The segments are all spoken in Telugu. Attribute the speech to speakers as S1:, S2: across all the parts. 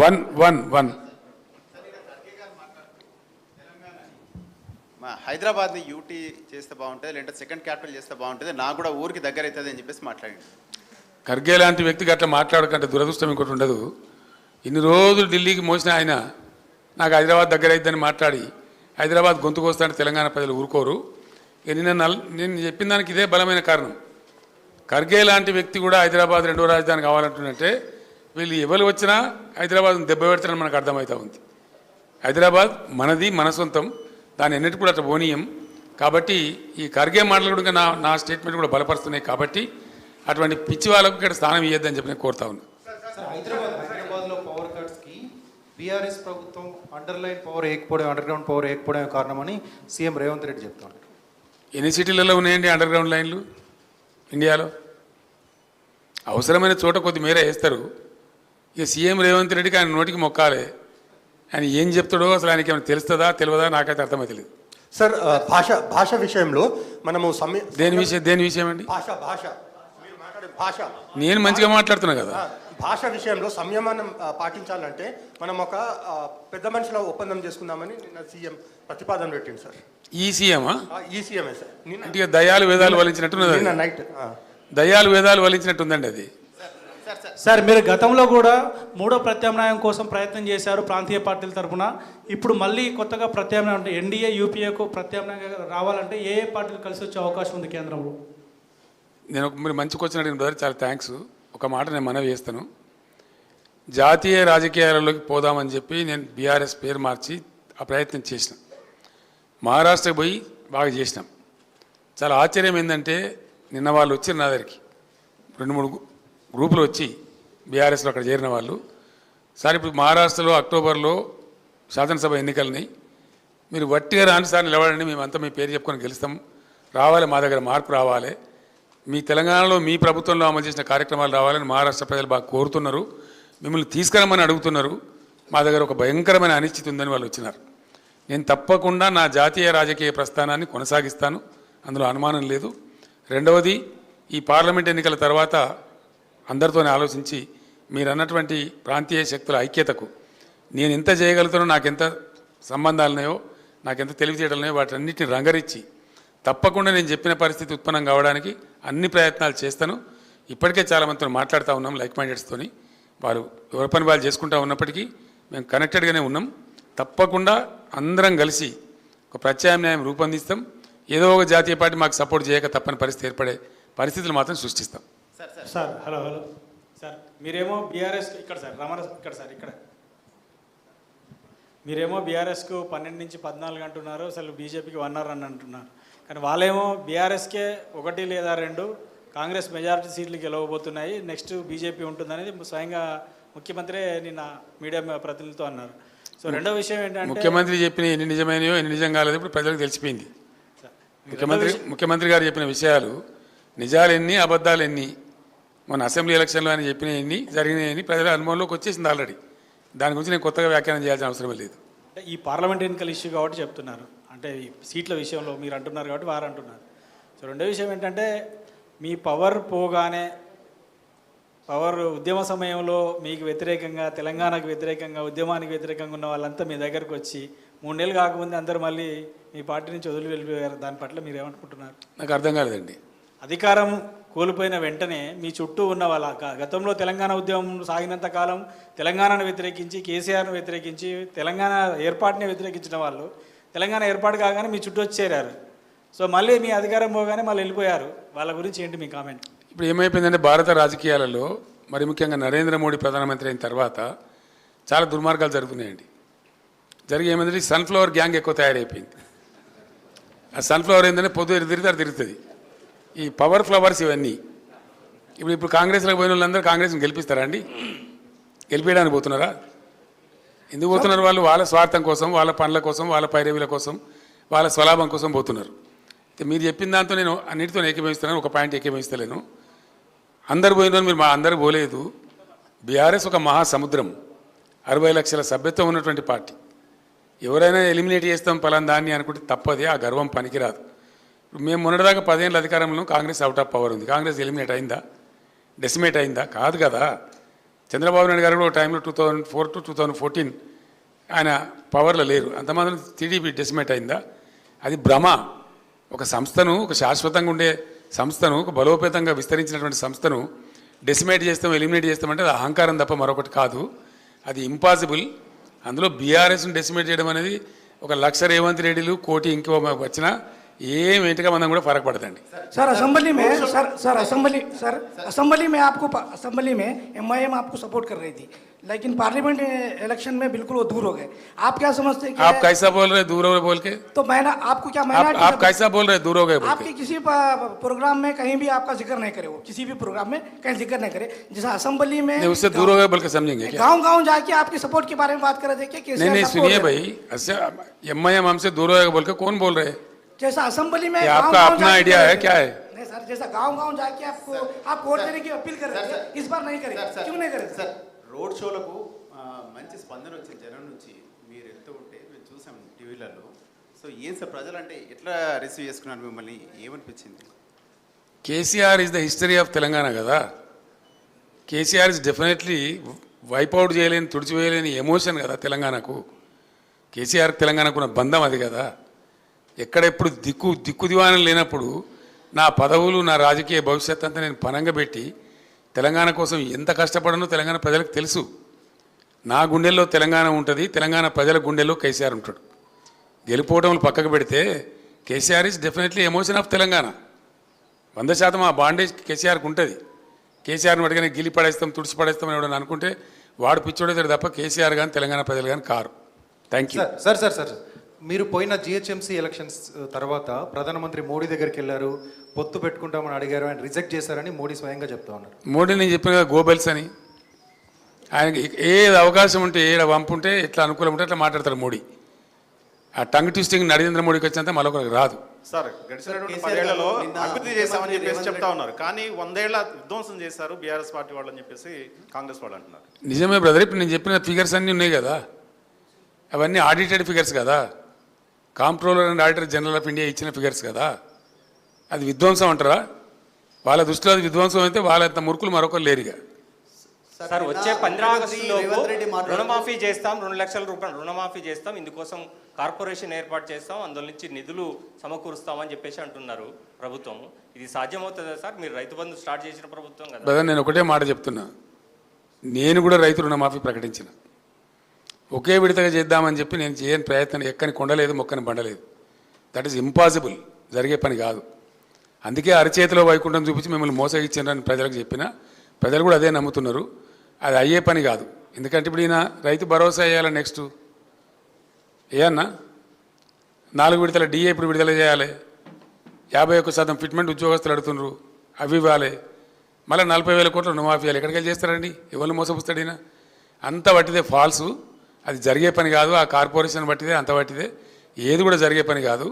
S1: వన్ వన్ వన్
S2: హైదరాబాద్ని యూటీ చేస్తే బాగుంటుంది, లేదంటే సెకండ్ క్యాపిటల్ చేస్తే బాగుంటుంది, నాకు కూడా ఊరికి దగ్గర అవుతుంది అని చెప్పేసి మాట్లాడింది.
S1: ఖర్గే లాంటి వ్యక్తికి అట్లా మాట్లాడకంటే దురదృష్టం ఇంకోటి ఉండదు. ఇన్ని రోజులు ఢిల్లీకి మోసిన ఆయన నాకు హైదరాబాద్ దగ్గర అయిద్దని మాట్లాడి హైదరాబాద్ గొంతుకు వస్తానంటే తెలంగాణ ప్రజలు ఊరుకోరు. ఇక నేను చెప్పిన దానికి ఇదే బలమైన కారణం. ఖర్గే లాంటి వ్యక్తి కూడా హైదరాబాద్ రెండో రాజధాని కావాలంటుందంటే వీళ్ళు ఎవరు వచ్చినా హైదరాబాద్ దెబ్బ పెడతారని మనకు అర్థమవుతా ఉంది. హైదరాబాద్ మనది, మన సొంతం, దాన్ని ఎన్నిటి కూడా అట్లా పోనీయం. కాబట్టి ఈ ఖర్గే మాటలు కూడా నా స్టేట్మెంట్ కూడా బలపరుస్తున్నాయి. కాబట్టి అటువంటి పిచ్చి వాళ్ళకు ఇక్కడ స్థానం ఇవ్వద్దని చెప్పి నేను కోరుతా ఉన్నా.
S3: హైదరాబాద్లో పవర్ కట్స్కి బీఆర్ఎస్ ప్రభుత్వం అండర్లైన్ పవర్ వేయకపోవడం, అండర్గ్రౌండ్ పవర్ వేయకపోవడమే కారణమని సీఎం రేవంత్ రెడ్డి చెప్తున్నారు.
S1: ఎన్ని సిటీలలో ఉన్నాయండి అండర్ గ్రౌండ్ లైన్లు ఇండియాలో? అవసరమైన చోట కొద్ది మేర వేస్తారు. ఇక సీఎం రేవంత్ రెడ్డికి ఆయన నోటికి మొక్కాలే. ఆయన ఏం చెప్తాడో అసలు ఆయనకి ఏమైనా తెలుస్తుందా తెలియదా నాకైతే అర్థమవుతలేదు.
S4: సార్ భాష విషయంలో మనము
S1: దేని విషయం అండి?
S4: భాష మీరు మాట్లాడే భాష
S1: నేను మంచిగా మాట్లాడుతున్నా కదా.
S4: భాష విషయంలో సంయమనం పాటించాలంటే మనం ఒక పెద్ద మనుషుల ఒప్పందం చేసుకుందామని నిన్న సీఎం ప్రతిపాదన పెట్టింది సార్.
S1: ఈ సీఎమా?
S4: ఈ సీఎమే సార్.
S1: అంటే దయాలు వేదాలు వలించినట్టున్నది.
S4: నైట్
S1: దయాలు వేదాలు వలించినట్టుందండి అది.
S5: సార్ మీరు గతంలో కూడా మూడో ప్రత్యామ్నాయం కోసం ప్రయత్నం చేశారు ప్రాంతీయ పార్టీల తరఫున. ఇప్పుడు మళ్ళీ కొత్తగా ప్రత్యామ్నాయం అంటే ఎన్డీఏ యూపీఏకు ప్రత్యామ్నాయంగా రావాలంటే ఏ పార్టీలు కలిసి వచ్చే అవకాశం ఉంది కేంద్రంలో?
S1: మీరు మంచి క్వశ్చన్ అడిగిన బ్రదర్, చాలా థ్యాంక్స్. ఒక మాట నేను మనవి చేస్తాను. జాతీయ రాజకీయాలలోకి పోదామని చెప్పి నేను బీఆర్ఎస్ పేరు మార్చి ఆ ప్రయత్నం చేసిన. మహారాష్ట్రకి పోయి బాగా చేసినాం. చాలా ఆశ్చర్యం ఏంటంటే నిన్న వాళ్ళు వచ్చారు నా దగ్గరికి, 2-3 గ్రూపులు వచ్చి బీఆర్ఎస్లో అక్కడ చేరిన వాళ్ళు. సార్ ఇప్పుడు మహారాష్ట్రలో అక్టోబర్లో శాసనసభ ఎన్నికలని మీరు వట్టిగా రాని సార్ నిలబడండి, మేమంతా మీ పేరు చెప్పుకొని గెలుస్తాం, రావాలి, మా దగ్గర మార్పు రావాలి, మీ తెలంగాణలో మీ ప్రభుత్వంలో అమలు చేసిన కార్యక్రమాలు రావాలని మహారాష్ట్ర ప్రజలు బాగా కోరుతున్నారు, మిమ్మల్ని తీసుకురమ్మని అడుగుతున్నారు, మా దగ్గర ఒక భయంకరమైన అనిశ్చితి ఉందని వాళ్ళు వచ్చినారు. నేను తప్పకుండా నా జాతీయ రాజకీయ ప్రస్థానాన్ని కొనసాగిస్తాను, అందులో అనుమానం లేదు. రెండవది, ఈ పార్లమెంట్ ఎన్నికల తర్వాత అందరితోనే ఆలోచించి మీరు అన్నటువంటి ప్రాంతీయ శక్తుల ఐక్యతకు నేను ఎంత చేయగలుగుతానో, నాకెంత సంబంధాలు ఉన్నాయో, నాకెంత తెలివితేటలు ఉన్నాయో వాటన్నిటిని రంగరించి తప్పకుండా నేను చెప్పిన పరిస్థితి ఉత్పన్నం కావడానికి అన్ని ప్రయత్నాలు చేస్తాను. ఇప్పటికే చాలామందితో మాట్లాడుతూ ఉన్నాం, లైక్ మైండెడ్స్తోని. వారు ఎవరి పని వాళ్ళు చేసుకుంటూ ఉన్నప్పటికీ మేము కనెక్టెడ్గానే ఉన్నాం. తప్పకుండా అందరం కలిసి ఒక ప్రత్యామ్నాయం రూపొందిస్తాం. ఏదో ఒక జాతీయ పార్టీ మాకు సపోర్ట్ చేయక తప్పని పరిస్థితి ఏర్పడే పరిస్థితులు మాత్రం సృష్టిస్తాం.
S5: సార్ హలో సార్, మీరేమో బీఆర్ఎస్ ఇక్కడ సార్ ఇక్కడ సార్ ఇక్కడ మీరేమో బీఆర్ఎస్కు 12 నుంచి 14 అంటున్నారు, అసలు బీజేపీకి 1 అని అంటున్నారు. కానీ వాళ్ళేమో బీఆర్ఎస్కే 1 లేదా 2 కాంగ్రెస్ మెజారిటీ సీట్లు గెలవబోతున్నాయి, నెక్స్ట్ బీజేపీ ఉంటుందనేది స్వయంగా ముఖ్యమంత్రి నిన్న మీడియా ప్రతినిధులతో అన్నారు. సో రెండో విషయం ఏంటంటే
S1: ముఖ్యమంత్రి చెప్పిన ఎన్ని నిజమైనయో ఎన్ని నిజం కాలేదు ఇప్పుడు ప్రజలకు తెలిసిపోయింది. ముఖ్యమంత్రి గారు చెప్పిన విషయాలు నిజాలు ఎన్ని అబద్ధాలు ఎన్ని, మన అసెంబ్లీ ఎలక్షన్లో ఆయన చెప్పిన ఎన్ని జరిగినాయని ప్రజల అనుభవంలోకి వచ్చేసింది ఆల్రెడీ. దాని గురించి నేను కొత్తగా వ్యాఖ్యానం చేయాల్సిన అవసరం లేదు.
S5: అంటే ఈ పార్లమెంట్ ఎన్నికల ఇష్యూ కాబట్టి చెప్తున్నారు, అంటే ఈ సీట్ల విషయంలో మీరు అంటున్నారు కాబట్టి వారు అంటున్నారు. సో రెండో విషయం ఏంటంటే మీ పవర్ పోగానే, పవర్ ఉద్యమ సమయంలో మీకు వ్యతిరేకంగా, తెలంగాణకు వ్యతిరేకంగా, ఉద్యమానికి వ్యతిరేకంగా ఉన్న వాళ్ళంతా మీ దగ్గరకు వచ్చి 3 నెలలు కాకముందే అందరూ మళ్ళీ మీ పార్టీ నుంచి వదిలి వెళ్ళిపోయారు. దాని పట్ల మీరు ఏమనుకుంటున్నారు?
S1: నాకు అర్థం కాలేదండి.
S5: అధికారం కోల్పోయిన వెంటనే మీ చుట్టూ ఉన్న వాళ్ళ గతంలో తెలంగాణ ఉద్యమం సాగినంత కాలం తెలంగాణను వ్యతిరేకించి, కేసీఆర్ను వ్యతిరేకించి, తెలంగాణ ఏర్పాటుని వ్యతిరేకించిన వాళ్ళు తెలంగాణ ఏర్పాటు కాగానే మీ చుట్టూ వచ్చి చేరారు. సో మళ్ళీ మీ అధికారం పోగానే మళ్ళీ వెళ్ళిపోయారు. వాళ్ళ గురించి ఏంటి మీ కామెంట్?
S1: ఇప్పుడు ఏమైపోయిందంటే భారత రాజకీయాలలో మరి ముఖ్యంగా నరేంద్ర మోడీ ప్రధానమంత్రి అయిన తర్వాత చాలా దుర్మార్గాలు జరుగుతున్నాయండి. జరిగి ఏమైందంటే సన్ఫ్లవర్ గ్యాంగ్ ఎక్కువ తయారైపోయింది. ఆ సన్ఫ్లవర్ ఏంటంటే పొద్దు తిరుగుతుంది. ఈ పవర్ ఫ్లవర్స్ ఇవన్నీ ఇప్పుడు కాంగ్రెస్లోకి పోయిన వాళ్ళందరూ కాంగ్రెస్ని గెలిపిస్తారా అండి? గెలిపించడానికి పోతున్నారా? ఎందుకు పోతున్నారు? వాళ్ళు వాళ్ళ స్వార్థం కోసం, వాళ్ళ పనుల కోసం, వాళ్ళ పైరవీల కోసం, వాళ్ళ స్వలాభం కోసం పోతున్నారు. మీరు చెప్పిన దాంతో నేను అన్నిటితో ఏకీభవిస్తున్నాను, ఒక పాయింట్ ఏకీభవిస్తలేను. అందరు పోయిన మీరు మా అందరూ పోలేదు. బీఆర్ఎస్ ఒక మహాసముద్రం, 60 లక్షల సభ్యత్వం ఉన్నటువంటి పార్టీ. ఎవరైనా ఎలిమినేట్ చేస్తాం పలానా దాన్ని అనుకుంటే తప్పదే, ఆ గర్వం పనికిరాదు. మేము మొన్నటిదాకా 10 ఏళ్ళ అధికారంలో కాంగ్రెస్ అవుట్ ఆఫ్ పవర్ ఉంది. కాంగ్రెస్ ఎలిమినేట్ అయిందా? డెసిమేట్ అయిందా? కాదు కదా. చంద్రబాబు నాయుడు గారు కూడా ఒక టైంలో 2004 to 2014 ఆయన పవర్లో లేరు. అంతమాత్రం టీడీపీ డెసిమేట్ అయిందా? అది భ్రమ. ఒక సంస్థను, ఒక శాశ్వతంగా ఉండే సంస్థను, ఒక బలోపేతంగా విస్తరించినటువంటి సంస్థను డెసిమేట్ చేస్తాం, ఎలిమినేట్ చేస్తామంటే అది అహంకారం తప్ప మరొకటి కాదు. అది ఇంపాసిబుల్. అందులో బీఆర్ఎస్ను డెసిమేట్ చేయడం అనేది ఒక 1,00,000 రేవంత్ రెడ్డిలు, కోటి ఇంకో వచ్చినా ఏంటిగా మనం కూడా ఫరक పడదండి.
S6: सर असेंबली में असेंबली में आपको असेंबली में एमआईएम आपको सपोर्ट कर रही थी, लेकिन पार्लियामेंट इलेक्शन में बिल्कुल वो दूर हो गए. आप क्या समझते हैं?
S1: आप कैसा बोल रहे दूर हो गए बोल के?
S6: तो मैंने आपको क्या
S1: आप कैसा बोल रहे दूर हो गए बोल के?
S6: आपके किसी प्रोग्राम में कहीं भी आपका जिक्र नहीं करे, वो किसी भी प्रोग्राम में कहीं जिक्र नहीं करे. जैसा असेंबली में
S1: नहीं, उससे दूर हो गए बोल के समझेंगे क्या?
S6: गाँव गाँव जाके आपके सपोर्ट के बारे में बात कर रहे थे क्या?
S1: नहीं, सुनिए भाई, एमआईएम हमसे दूर हो गए बोल के कौन बोल रहे हैं?
S6: जैसा असेंबली में
S1: आपका अपना आइडिया है क्या है?
S6: नहीं सर, जैसा गांव गांव जाके आपको आप वोट देने की अपील कर रहे थे, इस बार नहीं करेंगे. क्यों नहीं करेंगे
S2: సార్ రోడ్ షోలకు మంచి స్పందన వచ్చింది జనం నుంచి. మీరు వెళ్తూ ఉంటే మేము చూసాం టీవీలలో. సో ఏం సార్ ప్రజలు అంటే ఎట్లా రిసీవ్ చేసుకున్నారు మిమ్మల్ని? ఏమనిపించింది?
S1: KCR is the history of Telangana కదా. కేసీఆర్ ఇస్ డెఫినెట్లీ వైపౌట్ చేయలేని, తుడిచివేయలేని ఎమోషన్ కదా తెలంగాణకు. కేసీఆర్ తెలంగాణకు ఉన్న బంధం అది కదా. ఎక్కడెప్పుడు దిక్కు దివాణం లేనప్పుడు నా పదవులు, నా రాజకీయ భవిష్యత్ అంతా నేను పనంగా పెట్టి తెలంగాణ కోసం ఎంత కష్టపడనో తెలంగాణ ప్రజలకు తెలుసు. నా గుండెల్లో తెలంగాణ ఉంటుంది, తెలంగాణ ప్రజల గుండెల్లో కేసీఆర్ ఉంటాడు. గెలిపోవటంలో పక్కకు పెడితే KCR is definitely emotion of Telangana. 100% ఆ బాండేజ్ కేసీఆర్కి ఉంటుంది. కేసీఆర్ని అడిగిన గిలి పడేస్తాం, తుడిచి పడేస్తాం అని ఎవడని అనుకుంటే వాడు పిచ్చోడేతాడు తప్ప కేసీఆర్ కానీ తెలంగాణ ప్రజలు కానీ కారు. Thank you.
S3: సార్ మీరు పోయిన జిహెచ్ఎంసీ ఎలక్షన్స్ తర్వాత ప్రధానమంత్రి మోడీ దగ్గరికి వెళ్ళారు, పొత్తు పెట్టుకుంటామని అడిగారు, ఆయన రిజెక్ట్ చేశారని మోడీ స్వయంగా చెప్తా ఉన్నారు.
S1: మోడీ నేను చెప్పిన కదా గోబెల్స్ అని. ఆయనకి ఏది అవకాశం ఉంటే, ఏడ వంపు ఉంటే, ఎట్లా అనుకూలం ఉంటే అట్లా మాట్లాడతారు మోడీ. ఆ టంగ్ ట్విస్టింగ్ నరేంద్ర మోడీకి వచ్చినంత మరొకరికి రాదు.
S7: సార్ గడిచినటువంటి 10 ఏళ్లలో అభివృద్ధి చేశామని చెప్పేసి చెప్తా ఉన్నారు, కానీ 100 ఏళ్ల విధ్వంసం చేశారు బీఆర్ఎస్ పార్టీ వాళ్ళు అని చెప్పేసి కాంగ్రెస్ వాళ్ళు అంటున్నారు.
S1: నిజమే బ్రదర్. ఇప్పుడు నేను చెప్పిన ఫిగర్స్ అన్నీ ఉన్నాయి కదా, అవన్నీ ఆడిటెడ్ ఫిగర్స్ కదా. Comptroller and auditor general of India ఇచ్చిన ఫిగర్స్ కదా. అది విధ్వంసం అంటారా? వాళ్ళ దృష్టిలో అది విధ్వంసం అయితే వాళ్ళంత మురుకులు మరొకరు లేరుగా.
S8: సార్ వచ్చే 15 ఆగస్టులోపు రుణమాఫీ చేస్తాం, 2 లక్షల రూపాయలు రుణమాఫీ చేస్తాం, ఇందుకోసం కార్పొరేషన్ ఏర్పాటు చేస్తాం, అందులో నుంచి నిధులు సమకూరుస్తామని చెప్పేసి అంటున్నారు ప్రభుత్వం. ఇది సాధ్యమవుతుందా సార్? మీరు రైతు బంధు స్టార్ట్ చేసిన ప్రభుత్వం కదా.
S1: బ్రదర్ నేను ఒకటే మాట చెప్తున్నా, నేను కూడా రైతు రుణమాఫీ ప్రకటించిన. ఒకే విడతగా చేద్దామని చెప్పి నేను చేయని ప్రయత్నం ఎక్కని కొండలేదు, మొక్కని బండలేదు. దట్ ఈస్ ఇంపాసిబుల్, జరిగే పని కాదు. అందుకే అరచేతిలో వైకుంఠం చూపించి మిమ్మల్ని మోసగిచ్చారని ప్రజలకు చెప్పిన, ప్రజలు కూడా అదే నమ్ముతున్నారు. అది అయ్యే పని కాదు. ఎందుకంటే ఇప్పుడు ఈయన రైతు భరోసా వేయాలి, నెక్స్ట్ ఏమన్నా 4 విడతల డిఏ ఇప్పుడు విడుదల చేయాలి, 51% ఫిట్మెంట్ ఉద్యోగస్తులు అడుగుతున్నారు, అవి ఇవ్వాలి, మళ్ళీ 40,000 కోట్ల రుణమాఫీ ఇవ్వాలి. ఎక్కడికి వెళ్ళి చేస్తారండి? ఎవరిని మోసపుస్తాడు ఈయన? అంత బట్టిదే ఫాల్సు, అది జరిగే పని కాదు. ఆ కార్పొరేషన్ బట్టిదే, అంత బట్టిదే, ఏది కూడా జరిగే పని కాదు.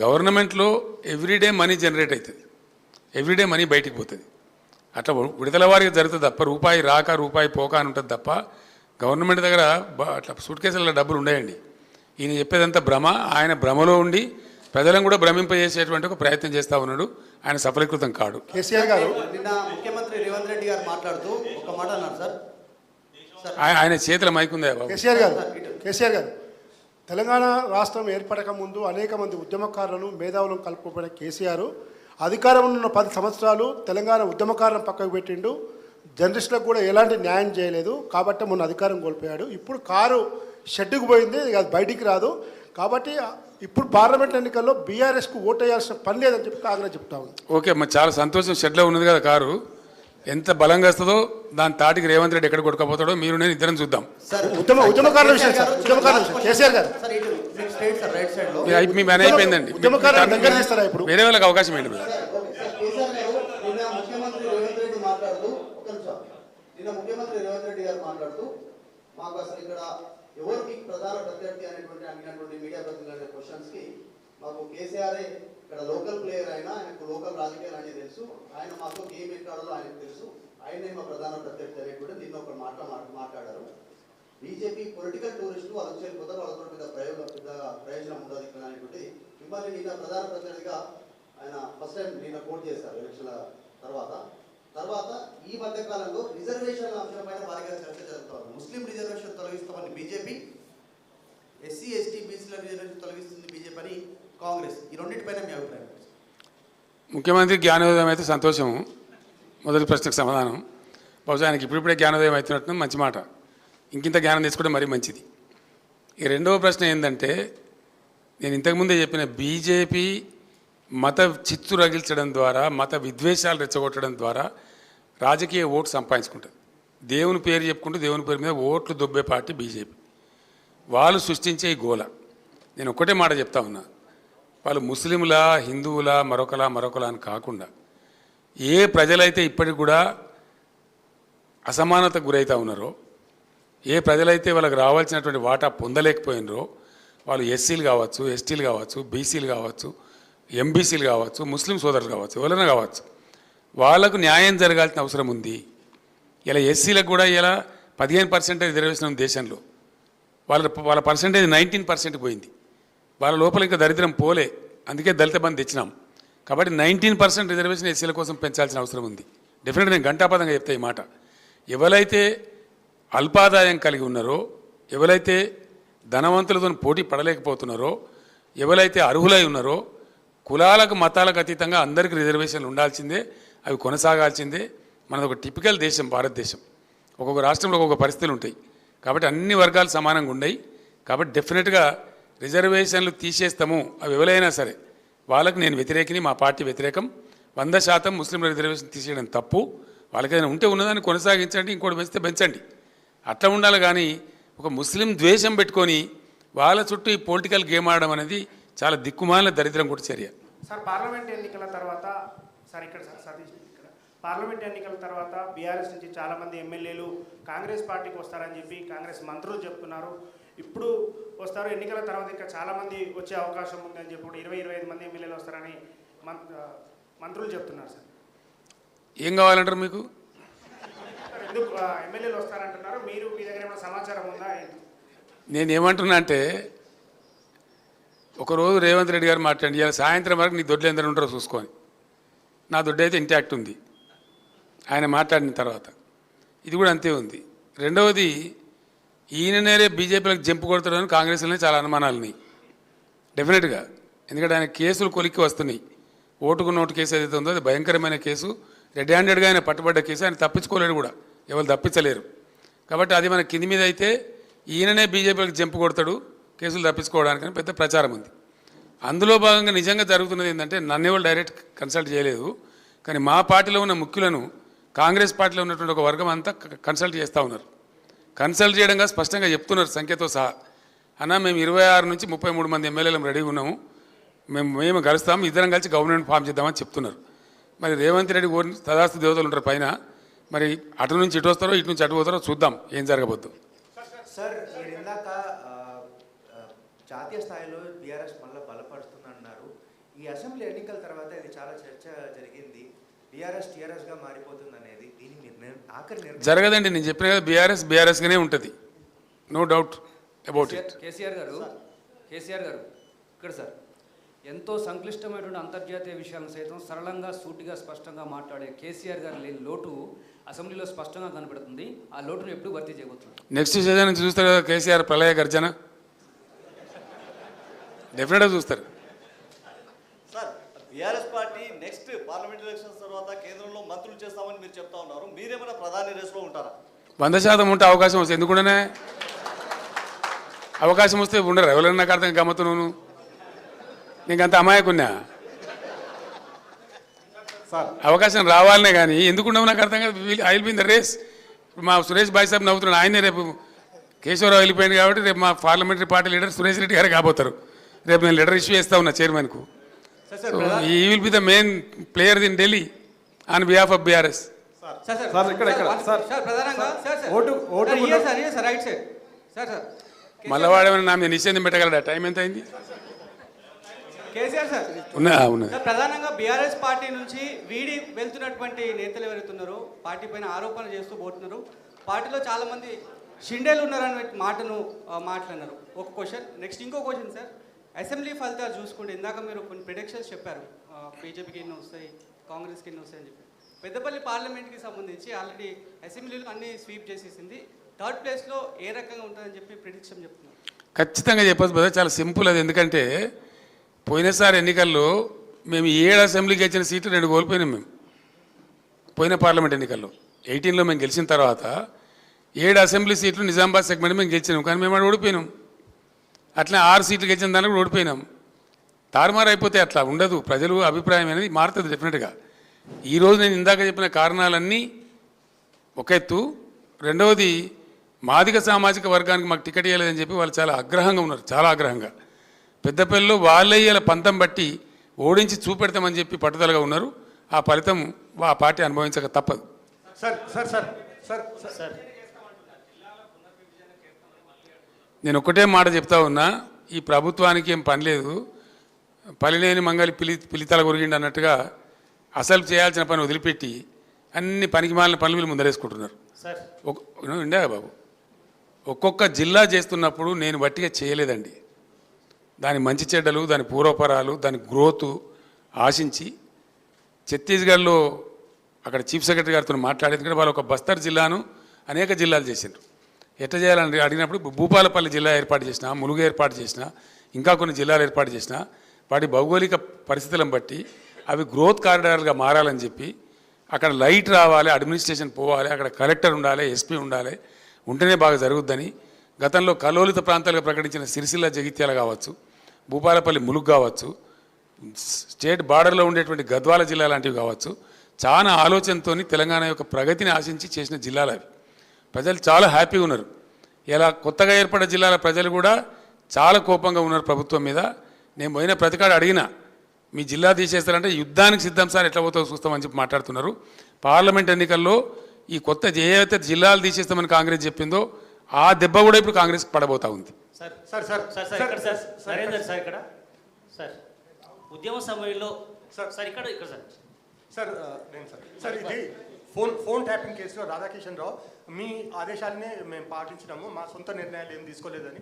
S1: గవర్నమెంట్లో ఎవ్రీడే మనీ జనరేట్ అవుతుంది, ఎవ్రీడే మనీ బయటికి పోతుంది. అట్లా విడుదల వారికి జరుగుతుంది తప్ప రూపాయి రాక రూపాయి పోక అని ఉంటుంది తప్ప గవర్నమెంట్ దగ్గర అట్లా సూట్ కేసులలో డబ్బులు ఉండేయండి. ఈయన చెప్పేదంతా భ్రమ. ఆయన భ్రమలో ఉండి ప్రజలను కూడా భ్రమింపజేసేటువంటి ఒక ప్రయత్నం చేస్తూ ఉన్నాడు. ఆయన సఫలీకృతం కాడు.
S4: కేసీఆర్ గారు
S9: నిన్న ముఖ్యమంత్రి రేవంత్ రెడ్డి గారు మాట్లాడుతూ ఒక మాట అన్నారు సార్.
S1: ఆయన చేతుల మైకుందా బాబు?
S4: కేసీఆర్ గారు తెలంగాణ రాష్ట్రం ఏర్పడక ముందు అనేక మంది ఉద్యమకారులను, మేధావులను కలుపుకుపోయిన కేసీఆర్ అధికారంలో ఉన్న 10 సంవత్సరాలు తెలంగాణ ఉద్యమకారులను పక్కకు పెట్టిండు. జర్నలిస్టులకు కూడా ఎలాంటి న్యాయం చేయలేదు. కాబట్టి మొన్న అధికారం కోల్పోయాడు. ఇప్పుడు కారు షెడ్డుకు పోయింది, అది బయటికి రాదు. కాబట్టి ఇప్పుడు పార్లమెంట్ ఎన్నికల్లో బీఆర్ఎస్కు ఓటు వేయాల్సిన పని లేదని చెప్పి కాంగ్రెస్ చెప్తా ఉంది.
S1: ఓకే అమ్మ, చాలా సంతోషం. షెడ్లో ఉన్నది కదా కారు, ఎంత బలంగా వస్తుందో దాని తాటికి రేవంత్ రెడ్డి ఎక్కడ కొట్టుకపోతాడో మీరు నేను ఇద్దరం చూద్దాం.
S4: ఉద్యమకారుల విషయం సార్, కేసీఆర్ గారు
S1: మీ పని అయిపోయిందండి. వేరే వాళ్ళకి అవకాశం ఏంటి?
S9: ముఖ్యమంత్రి రేవంత్ రెడ్డి గారు మాట్లాడుతూ మాకు అసలు ఇక్కడ ఎవరికి ప్రధాన ప్రత్యర్థి అనేటువంటి అడిగినటువంటి మీడియా ప్రతినిధుల క్వశ్చన్స్ కి మాకు కేసీఆర్ ఇక్కడ లోకల్ ప్లేయర్ అయినా ఆయనకు లోకల్ రాజకీయాలు అనేది తెలుసు, ఆయన మాతో గేమ్ ఎక్కాడో ఆయనకు తెలుసు, ఆయనే మా ప్రధాన ప్రత్యర్థి అనేటువంటి దీన్ని ఒక మాట్లాడారు. బీజేపీ పొలిటికల్ టూరిస్టులు వాళ్ళకి చేరిపోతారు, వాళ్ళతో పెద్ద ప్రయోజనం ఉండదు ఇక్కడ అనేటువంటి మిమ్మల్ని నిన్న ప్రధాన ప్రత్యర్థిగా ఆయన ఫస్ట్ టైం నిన్న కోట్ చేశారు ఎలక్షన్ల తర్వాత. తర్వాత ఈ మధ్య కాలంలో రిజర్వేషన్ల అంశంపైన భారీగా చర్చ జరుగుతోంది. ముస్లిం రిజర్వేషన్ తొలగిస్తామని బీజేపీ, ఎస్సీ ఎస్టీ బీసీల రిజర్వేషన్ తొలగిస్తుంది బీజేపీ అని కాంగ్రెస్. ఈ రెండింటిపైన మీ అభిప్రాయం?
S1: ముఖ్యమంత్రి జ్ఞానోదయం అయితే సంతోషం. మొదటి ప్రశ్నకు సమాధానం. బహుశా ఆయనకి ఇప్పుడిప్పుడే జ్ఞానోదయం అవుతున్నట్టు మంచి మాట. ఇంకింత జ్ఞానం తీసుకుంటే మరీ మంచిది. ఈ రెండవ ప్రశ్న ఏంటంటే, నేను ఇంతకుముందే చెప్పిన బీజేపీ మత చిత్తు రగిల్చడం ద్వారా, మత విద్వేషాలు రెచ్చగొట్టడం ద్వారా రాజకీయ ఓటు సంపాదించుకుంటుంది. దేవుని పేరు చెప్పుకుంటూ దేవుని పేరు మీద ఓట్లు దొబ్బే పార్టీ బీజేపీ. వాళ్ళు సృష్టించే ఈ గోల. నేను ఒక్కటే మాట చెప్తా ఉన్నా, వాళ్ళు ముస్లింలా, హిందువులా, మరొకలా అని కాకుండా ఏ ప్రజలైతే ఇప్పటికి కూడా అసమానతకు గురవుతూ ఉన్నారో, ఏ ప్రజలైతే వాళ్ళకి రావాల్సినటువంటి వాటా పొందలేకపోయినరో, వాళ్ళు ఎస్సీలు కావచ్చు, ఎస్టీలు కావచ్చు, బీసీలు కావచ్చు, ఎంబీసీలు కావచ్చు, ముస్లిం సోదరులు కావచ్చు, ఎవరైనా కావచ్చు, వాళ్ళకు న్యాయం జరగాల్సిన అవసరం ఉంది. ఇలా ఎస్సీలకు కూడా ఇలా 15% రిజర్వేషన్ ఉంది దేశంలో. వాళ్ళ పర్సంటేజ్ 19% పోయింది. వాళ్ళ లోపల ఇంకా దరిద్రం పోలే, అందుకే దళిత బంధు తెచ్చినాం. కాబట్టి 19% రిజర్వేషన్ ఎస్సీల కోసం పెంచాల్సిన అవసరం ఉంది. డెఫినెట్గా నేను ఘంటాపదంగా చెప్తా ఈ మాట. ఎవరైతే అల్పాదాయం కలిగి ఉన్నారో, ఎవరైతే ధనవంతులతో పోటీ పడలేకపోతున్నారో, ఎవరైతే అర్హులై ఉన్నారో, కులాలకు మతాలకు అతీతంగా అందరికీ రిజర్వేషన్లు ఉండాల్సిందే, అవి కొనసాగాల్సిందే. మనది ఒక టిపికల్ దేశం భారతదేశం. ఒక్కొక్క రాష్ట్రంలో ఒక్కొక్క పరిస్థితులు ఉంటాయి. కాబట్టి అన్ని వర్గాలు సమానంగా ఉన్నాయి. కాబట్టి డెఫినెట్గా రిజర్వేషన్లు తీసేస్తాము, అవి ఎవరైనా సరే వాళ్ళకి నేను వ్యతిరేకిని, మా పార్టీ వ్యతిరేకం. 100% ముస్లింల రిజర్వేషన్ తీసేయడం తప్పు. వాళ్ళకి ఏదైనా ఉంటే ఉన్నదాన్ని కొనసాగించండి, ఇంకోటి పెంచితే పెంచండి, అట్లా ఉండాలి. కానీ ఒక ముస్లిం ద్వేషం పెట్టుకొని వాళ్ళ చుట్టూ ఈ పొలిటికల్ గేమ్ ఆడడం అనేది చాలా దిక్కుమాలిన దరిద్రం కూడా చర్య.
S10: సార్ పార్లమెంట్ ఎన్నికల తర్వాత పార్లమెంట్ ఎన్నికల తర్వాత బీఆర్ఎస్ నుంచి చాలామంది ఎమ్మెల్యేలు కాంగ్రెస్ పార్టీకి వస్తారని చెప్పి కాంగ్రెస్ మంత్రులు చెప్తున్నారు. ఇప్పుడు వస్తారు, ఎన్నికల తర్వాత ఇంకా చాలామంది వచ్చే అవకాశం ఉందని చెప్పి 20-25 మంది ఎమ్మెల్యేలు వస్తారని మంత్రులు చెప్తున్నారు. సార్
S1: ఏం కావాలంటారు మీకు?
S10: ఎందుకు ఎమ్మెల్యేలు వస్తారంటున్నారు? మీ దగ్గర ఏమైనా సమాచారం ఉందా?
S1: నేనేమంటున్నా అంటే, ఒకరోజు రేవంత్ రెడ్డి గారు మాట్లాడి, ఇలా సాయంత్రం వరకు నీ దొడ్లు ఎందరు ఉంటారో చూసుకొని, నా దొడ్డు అయితే ఇంటాక్ట్ ఉంది ఆయన మాట్లాడిన తర్వాత. ఇది కూడా అంతే ఉంది. రెండవది, ఈయననే బీజేపీలకు జంపు కొడతాడని కాంగ్రెస్లోనే చాలా అనుమానాలు ఉన్నాయి డెఫినెట్గా. ఎందుకంటే ఆయన కేసులు కొలిక్కి వస్తున్నాయి. ఓటుకు నోటు కేసు ఏదైతే ఉందో అది భయంకరమైన కేసు. రెడ్ హ్యాండెడ్గా ఆయన పట్టుబడ్డ కేసు. ఆయన తప్పించుకోలేడు కూడా, ఎవరు తప్పించలేరు. కాబట్టి అది మన కింది మీద అయితే ఈయననే బీజేపీలకు జంపు కొడతాడు కేసులు తప్పించుకోవడానికని పెద్ద ప్రచారం ఉంది. అందులో భాగంగా నిజంగా జరుగుతున్నది ఏంటంటే, నన్ను ఎవరు డైరెక్ట్ కన్సల్ట్ చేయలేదు, కానీ మా పార్టీలో ఉన్న ముఖ్యులను కాంగ్రెస్ పార్టీలో ఉన్నటువంటి ఒక వర్గం అంతా కన్సల్ట్ చేస్తూ ఉన్నారు. కన్సల్ట్ చేయడంగా స్పష్టంగా చెప్తున్నారు సంఖ్యతో సహా, అన్న మేము 26 నుంచి 33 మంది ఎమ్మెల్యేలు రెడీగా ఉన్నాము, మేము కలుస్తాము, ఇద్దరం కలిసి గవర్నమెంట్ ఫామ్ చేద్దామని చెప్తున్నారు. మరి రేవంత్ రెడ్డి తదాస్తు దేవతలు ఉంటారు పైన, మరి అటు నుంచి ఇటు వస్తారో ఇటు నుంచి అటు పోతారో చూద్దాం ఏం జరగబోద్దు.
S3: సార్ మీరు ఇందాక జాతీయ స్థాయిలో బీఆర్ఎస్ మళ్ళీ బలపడుతుందన్నారు. ఈ అసెంబ్లీ ఎన్నికల తర్వాత ఇది చాలా చర్చ జరిగింది, బీఆర్ఎస్ టీఆర్ఎస్గా మారిపోతుంది అనేది. దీని ఆఖరి
S1: జరగదండి. నేను చెప్పిన కదా, బీఆర్ఎస్గానే ఉంటుంది, no doubt about it.
S11: KCR గారు ఇక్కడ సార్ ఎంతో సంక్లిష్టమైనటువంటి అంతర్జాతీయ విషయాలను సైతం సరళంగా, సూటిగా, స్పష్టంగా మాట్లాడే కేసీఆర్ గారు లేని లోటు అసెంబ్లీలో స్పష్టంగా కనబడుతుంది. ఆ లోటును ఎప్పుడు భర్తీ చేయబోతున్నారు?
S1: నెక్స్ట్ సీజన్ నుంచి చూస్తారు కదా కేసీఆర్ ప్రళయ గర్జన, డెఫినెట్గా చూస్తారు.
S12: Sir BRS party next parliament elections తర్వాత కేంద్రంలో మంత్రులు చేస్తామని మీరు చెప్తా ఉన్నారు. మీరేమైనా ప్రధాని రేసులో ఉంటారా?
S1: 100% ఉంటే అవకాశం వస్తే ఎందుకుండానే అవకాశం వస్తే ఉండరు. ఎవరైనా నాకు అర్థం గమ్మతున్నాను, నీకు అంత అమాయకున్నా. అవకాశం రావాలనే కానీ ఎందుకుండవు నాకు అర్థం కాదు. I will be in the race. మా సురేష్ భాయ్ సాబ్ నవ్వుతున్నాడు, ఆయనే రేపు కేశవరావు వెళ్ళిపోయింది కాబట్టి రేపు మా parliamentary party leader Suresh Reddy గారు కాబోతారు. రేపు నేను లెటర్ ఇష్యూ చేస్తా ఉన్నా చైర్మన్కు. ఈ will be the main player in Delhi on behalf of BRS. మళ్ళీ వాడేమైనా నా మీద నిషేధం పెట్టగలడా? టైం ఎంత అయింది?
S10: కేసీఆర్ సార్
S13: ప్రధానంగా బీఆర్ఎస్ పార్టీ నుంచి వీడి వెళ్తున్నటువంటి నేతలు ఎవరైతున్నారో పార్టీ పైన ఆరోపణలు చేస్తూ పోతున్నారు. పార్టీలో చాలా మంది షిండేలు ఉన్నారని మాటను మాట్లాడినారు. ఒక క్వశ్చన్. నెక్స్ట్ ఇంకో క్వశ్చన్ సార్, అసెంబ్లీ ఫలితాలు చూసుకుంటే ఇందాక మీరు కొన్ని ప్రిడిక్షన్స్ చెప్పారు, బీజేపీకి ఎన్ని వస్తాయి, కాంగ్రెస్కి ఎన్ని వస్తాయి అని చెప్పి. పెద్దపల్లి పార్లమెంట్కి సంబంధించి ఆల్రెడీ అసెంబ్లీలో అన్ని స్వీప్ చేసేసింది. థర్డ్ ప్లేస్లో ఏ రకంగా ఉంటుందని చెప్పి ప్రిడిక్షన్ చెప్తున్నారు.
S1: ఖచ్చితంగా చెప్పచ్చు బ్రదర్, చాలా సింపుల్ అది. ఎందుకంటే పోయినసారి ఎన్నికల్లో మేము 7 అసెంబ్లీకి గెలిచిన సీట్లు 2 కోల్పోయినాం. మేము పోయిన పార్లమెంట్ ఎన్నికల్లో 18లో మేము గెలిచిన తర్వాత 7 అసెంబ్లీ సీట్లు నిజామాబాద్ సెగ్మెంట్ మేము గెలిచినాం, కానీ మేము అక్కడ ఓడిపోయినాం. అట్లా 6 సీట్లు గెలిచిన దానికి ఓడిపోయినాం. తారుమారు అయిపోతే అట్లా ఉండదు. ప్రజలు అభిప్రాయం అనేది మారుతుంది డెఫినెట్గా. ఈరోజు నేను ఇందాక చెప్పిన కారణాలన్నీ ఒక ఎత్తు. రెండవది, మాదిగ సామాజిక వర్గానికి మాకు టికెట్ ఇవ్వలేదని చెప్పి వాళ్ళు చాలా ఆగ్రహంగా ఉన్నారు, చాలా ఆగ్రహంగా. పెద్దపల్లిలో వాళ్ళయ్యేల పంతం బట్టి ఓడించి చూపెడతామని చెప్పి పట్టుదలగా ఉన్నారు. ఆ ఫలితం ఆ పార్టీ అనుభవించక తప్పదు.
S14: Sir sir sir sir sir
S1: నేను ఒకటే మాట చెప్తా ఉన్నా, ఈ ప్రభుత్వానికి ఏం పని లేదు, పలినేని మంగళి పిలితల కొరిగిండి అన్నట్టుగా అసలు చేయాల్సిన పని వదిలిపెట్టి అన్ని పనికిమాలిన పనులు వీళ్ళు ముందరేసుకుంటున్నారు. ఇండా బాబు, ఒక్కొక్క జిల్లా చేస్తున్నప్పుడు నేను బట్టిగా చేయలేదండి. దాని మంచి చెడ్డలు, దాని పూర్వపరాలు, దాని గ్రోత్ ఆశించి ఛత్తీస్గఢ్లో అక్కడ చీఫ్ సెక్రటరీ గారితో మాట్లాడేది కూడా వాళ్ళు ఒక బస్తర్ జిల్లాను అనేక జిల్లాలు చేసిండ్రు. ఎట్లా చేయాలని అడిగినప్పుడు భూపాలపల్లి జిల్లా ఏర్పాటు చేసిన, ములుగు ఏర్పాటు చేసిన, ఇంకా కొన్ని జిల్లాలు ఏర్పాటు చేసిన, వాటి భౌగోళిక పరిస్థితులను బట్టి అవి గ్రోత్ కారిడార్లుగా మారాలని చెప్పి అక్కడ లైట్ రావాలి, అడ్మినిస్ట్రేషన్ పోవాలి, అక్కడ కలెక్టర్ ఉండాలి, ఎస్పీ ఉండాలి, ఉంటేనే బాగా జరుగుద్దని గతంలో కలోలిత ప్రాంతాలుగా ప్రకటించిన సిరిసిల్ల జగిత్యాల కావచ్చు, భూపాలపల్లి ములుగు కావచ్చు, స్టేట్ బార్డర్లో ఉండేటువంటి గద్వాల జిల్లా లాంటివి కావచ్చు, చాలా ఆలోచనతో తెలంగాణ యొక్క ప్రగతిని ఆశించి చేసిన జిల్లాలు అవి. ప్రజలు చాలా హ్యాపీగా ఉన్నారు. ఇలా కొత్తగా ఏర్పడ్డ జిల్లాల ప్రజలు కూడా చాలా కోపంగా ఉన్నారు ప్రభుత్వం మీద. నేను పోయిన ప్రతికాడ అడిగినా, మీ జిల్లా తీసేస్తారంటే యుద్ధానికి సిద్ధం సార్, ఎట్లా పోతావు చూస్తామని చెప్పి మాట్లాడుతున్నారు. పార్లమెంట్ ఎన్నికల్లో ఈ కొత్త ఏవైతే జిల్లాలు తీసేస్తామని కాంగ్రెస్ చెప్పిందో ఆ దెబ్బ కూడా ఇప్పుడు కాంగ్రెస్ పడబోతా ఉంది.
S14: Sir sir sir sir
S15: Narender sir ఇక్కడ సార్ ఉద్యమ సమయంలో సార్ ఇక్కడ సార్
S14: సార్ నేను సార్ ఇది ఫోన్ ట్యాపింగ్ కేసులో రాధాకిషన్ రావు మీ ఆదేశాలనే మేము పాటించినాము, మా సొంత నిర్ణయాలు ఏం తీసుకోలేదని